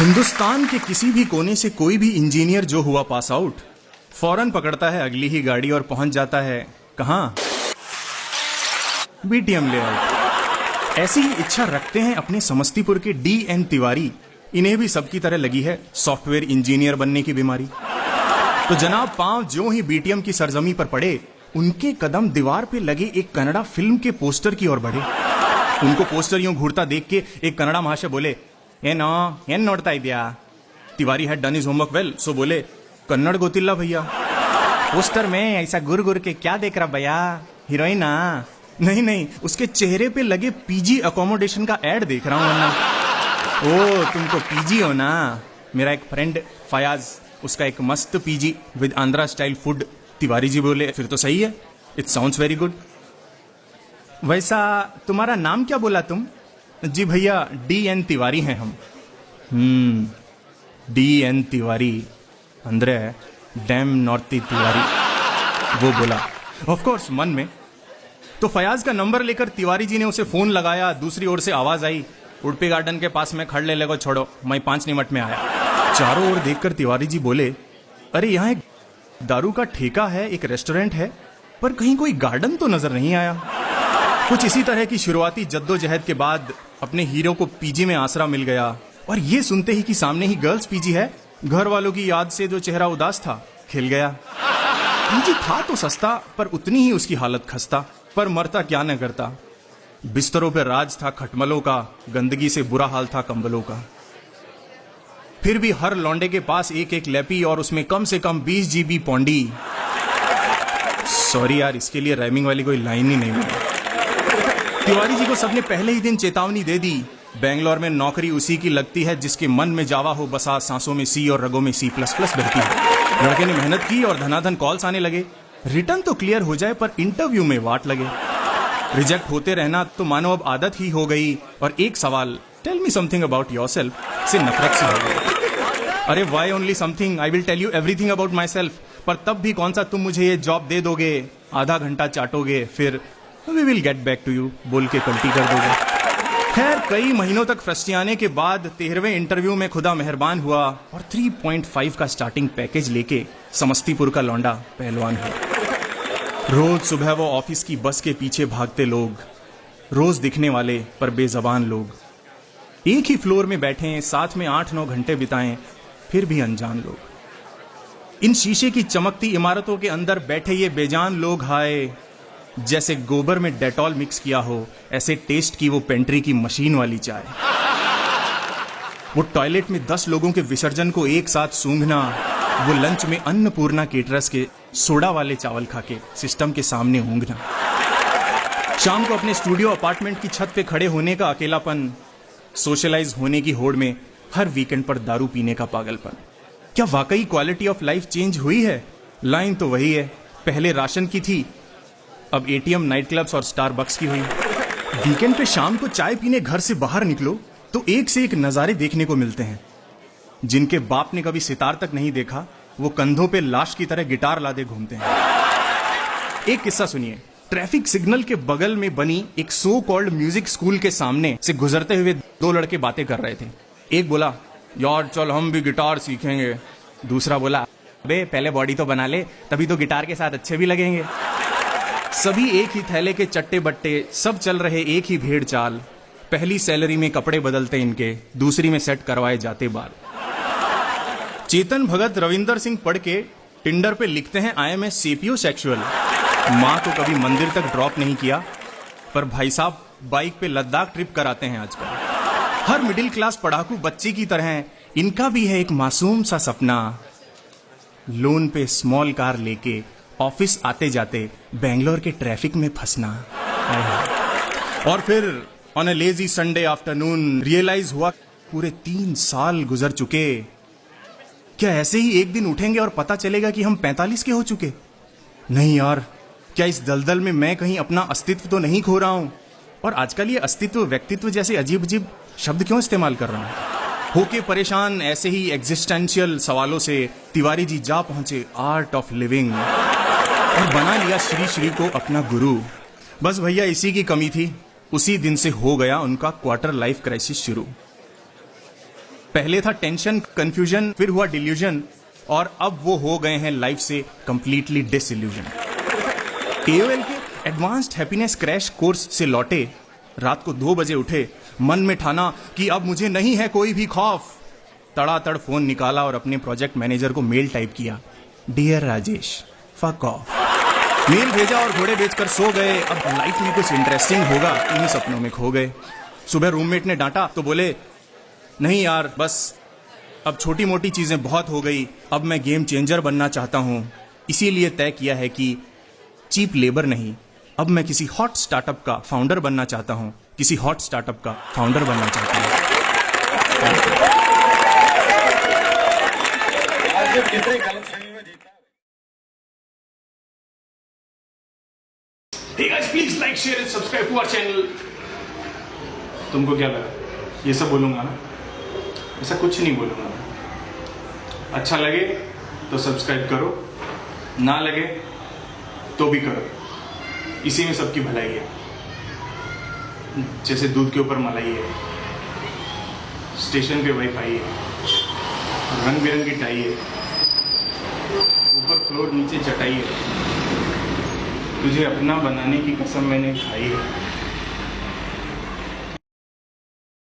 हिंदुस्तान के किसी भी कोने से कोई भी इंजीनियर जो हुआ पास आउट फौरन पकड़ता है अगली ही गाड़ी और पहुंच जाता है कहां? BTM layout. ऐसी ही इच्छा रखते हैं अपने समस्तीपुर के DN तिवारी। इन्हें भी सबकी तरह लगी है सॉफ्टवेयर इंजीनियर बनने की बीमारी। तो जनाब पांव ज्यों ही बीटीएम की सरजमी पर पड़े, उनके कदम दीवार पे लगे एक कन्नड़ा फिल्म के पोस्टर की ओर बढ़े। उनको पोस्टर यूं घूरता देख के एक कन्नड़ा महाशय बोले, ಏನ್ ನೋಡ್ತಾ ಇದೆಯಾ? Tiwari had done his homework well, so बोले, कन्नड़ गोतिल्ला भैया। पोस्टर में ऐसा गुर गुर के क्या देख रहा भैया? हीरोइन? नहीं, उसके चेहरे पे लगे पीजी अकोमोडेशन का एड देख रहा हूं वरना। ओ तुमको पीजी हो ना? मेरा एक फ्रेंड फयाज, उसका एक मस्त PG with Andhra style food. Tiwari ji बोले, फिर तो सही है, इट साउंड्स वेरी गुड। वैसा तुम्हारा नाम क्या बोला तुम? जी भैया DN तिवारी हैं हम। DN तिवारी अंदर डैम नॉर्ती तिवारी, वो बोला ऑफ कोर्स मन में। तो फयाज का नंबर लेकर तिवारी जी ने उसे फोन लगाया। दूसरी ओर से आवाज आई, उड़पी गार्डन के पास में खड़ ले को छोड़ो, मैं 5 मिनट में आया। चारों ओर देखकर तिवारी जी बोले, अरे यहाँ एक दारू का ठेका है, एक रेस्टोरेंट है, पर कहीं कोई गार्डन तो नजर नहीं आया। कुछ इसी तरह की शुरुआती जद्दोजहद के बाद अपने हीरो को पीजी में आसरा मिल गया, और ये सुनते ही कि सामने ही गर्ल्स पीजी है, घर वालों की याद से जो चेहरा उदास था खिल गया। पीजी था तो सस्ता, पर उतनी ही उसकी हालत खस्ता, पर मरता क्या न करता। बिस्तरों पे राज था खटमलों का, गंदगी से बुरा हाल था कंबलों का। फिर भी हर लौंडे के पास एक एक लैपी और उसमें कम से कम 20 GB पौंडी। सॉरी यार, इसके लिए राइमिंग वाली कोई लाइन ही नहीं मिली। तिवारी जी को सबने पहले ही दिन चेतावनी दे दी, बेंगलोर में नौकरी उसी की लगती है जिसके मन में जावा हो बसा, सांसों में C और रगों में C++ बहती है। लड़के ने मेहनत की और धनाधन कॉल्स आने लगे। रिटर्न तो क्लियर हो जाए पर इंटरव्यू में वाट लगे। रिजेक्ट होते रहना तो मानो अब आदत ही हो गई, और एक सवाल, tell me something about yourself, से नफरत सी हो गई। अरे why only something, I will tell you everything about myself. पर तब भी कौन सा तुम मुझे ये जॉब दे दोगे, आधा घंटा चाटोगे, फिर we will get back to you बोल के पलटी कर दोगे। खैर कई महीनों तक फ्रस्टियाने के बाद 13वें इंटरव्यू में खुदा मेहरबान हुआ और 3.5 का स्टार्टिंग पैकेज लेके समस्तीपुर का लौंडा पहलवान हुआ। रोज सुबह वो ऑफिस की बस के पीछे भागते लोग, रोज दिखने वाले पर बेजबान लोग। एक ही फ्लोर में बैठे साथ में 8-9 घंटे बिताएं, फिर भी अनजान लोग। इन शीशे की चमकती इमारतों के अंदर बैठे ये बेजान लोग, हाय जैसे गोबर में डेटॉल मिक्स किया हो, ऐसे टेस्ट की वो पेंट्री की मशीन वाली चाय। वो टॉयलेट में 10 लोगों के विसर्जन को एक साथ सूंघना, वो लंच में अन्नपूर्णा केटरर्स के सोडा वाले चावल खा के सिस्टम के सामने ऊँघना, शाम को अपने स्टूडियो अपार्टमेंट की छत पे खड़े होने का अकेलापन, सोशलाइज होने की होड़ में हर वीकेंड पर दारू पीने का पागलपन। क्या वाकई क्वालिटी ऑफ लाइफ चेंज हुई है? लाइन तो वही है, पहले राशन की थी, अब ATM, नाइट क्लब्स और स्टारबक्स की हुई। वीकेंड पे शाम को चाय पीने घर से बाहर निकलो तो एक से एक नजारे देखने को मिलते हैं। जिनके बाप ने कभी सितार तक नहीं देखा, वो कंधों पे लाश की तरह गिटार लादे घूमते हैं। एक किस्सा सुनिए। ट्रैफिक सिग्नल के बगल में बनी एक सो कॉल्ड म्यूजिक स्कूल के सामने से गुजरते हुए 2 लड़के बातें कर रहे थे। एक बोला, यार चल हम भी गिटार सीखेंगे। दूसरा बोला, अबे पहले बॉडी तो बना ले, तभी तो गिटार के साथ अच्छे भी लगेंगे। सभी एक ही थैले के चट्टे बट्टे, सब चल रहे एक ही भेड़ चाल। पहली सैलरी में कपड़े बदलते इनके, दूसरी में सेट करवाए जाते बाल। चेतन भगत रविंदर सिंह पढ़ के टिंडर पे लिखते हैं, I am a sapiosexual. माँ को कभी मंदिर तक ड्रॉप नहीं किया, पर भाई साहब बाइक पे लद्दाख ट्रिप कराते हैं आजकल। हर मिडिल क्लास पढ़ाकू बच्चे की तरह इनका भी है एक मासूम सा सपना, लोन पे स्मॉल कार लेके ऑफिस आते जाते बेंगलोर के ट्रैफिक में फंसना। और फिर on a lazy Sunday afternoon realise हुआ पूरे 3 साल गुजर चुके। क्या ऐसे ही एक दिन उठेंगे और पता चलेगा कि हम 45 के हो चुके? नहीं यार, क्या इस दलदल में मैं कहीं अपना अस्तित्व तो नहीं खो रहा हूं? और आजकल ये अस्तित्व व्यक्तित्व जैसे अजीब अजीब शब्द क्यों इस्तेमाल कर रहा हूं? होके परेशान ऐसे ही एग्जिस्टेंशियल सवालों से तिवारी जी जा पहुंचे आर्ट ऑफ लिविंग और बना लिया श्री श्री को अपना गुरु। बस भैया इसी की कमी थी, उसी दिन से हो गया उनका क्वार्टर लाइफ क्राइसिस शुरू। पहले था टेंशन, कंफ्यूजन, फिर हुआ डिल्यूजन, और अब वो हो गए हैं लाइफ से कंप्लीटली डिसइल्यूजन। KOL के एडवांस्ड हैप्पीनेस क्रैश कोर्स से लौटे, रात को 2 बजे उठे, मन में ठाना कि अब मुझे नहीं है कोई भी खौफ। तड़ातड़ फोन निकाला और अपने प्रोजेक्ट मैनेजर को मेल टाइप किया, dear Rajesh, fuck off. Mail भेजा और घोड़े बेचकर सो गए। अब लाइफ में कुछ इंटरेस्टिंग होगा, इन्हीं सपनों में खो गए। सुबह रूममेट ने डांटा तो बोले, नहीं यार, बस अब छोटी मोटी चीजें बहुत हो गई, अब मैं गेम चेंजर बनना चाहता हूं। इसीलिए तय किया है कि चीप लेबर नहीं, अब मैं किसी हॉट स्टार्टअप का फाउंडर बनना चाहता हूं, किसी हॉट स्टार्टअप का फाउंडर बनना चाहता हूं। Hey guys, please like, share and subscribe to our channel. तुमको क्या लगा? ये सब बोलूंगा ना? ऐसा कुछ नहीं बोलूंगा मैं। अच्छा लगे तो सब्सक्राइब करो, ना लगे तो भी करो। इसी में सबकी भलाई है। जैसे दूध के ऊपर मलाई है, स्टेशन पे वाईफाई है, रंग बिरंगी टाई है, ऊपर फ्लोर नीचे चटाई है, तुझे अपना बनाने की कसम मैंने खाई है।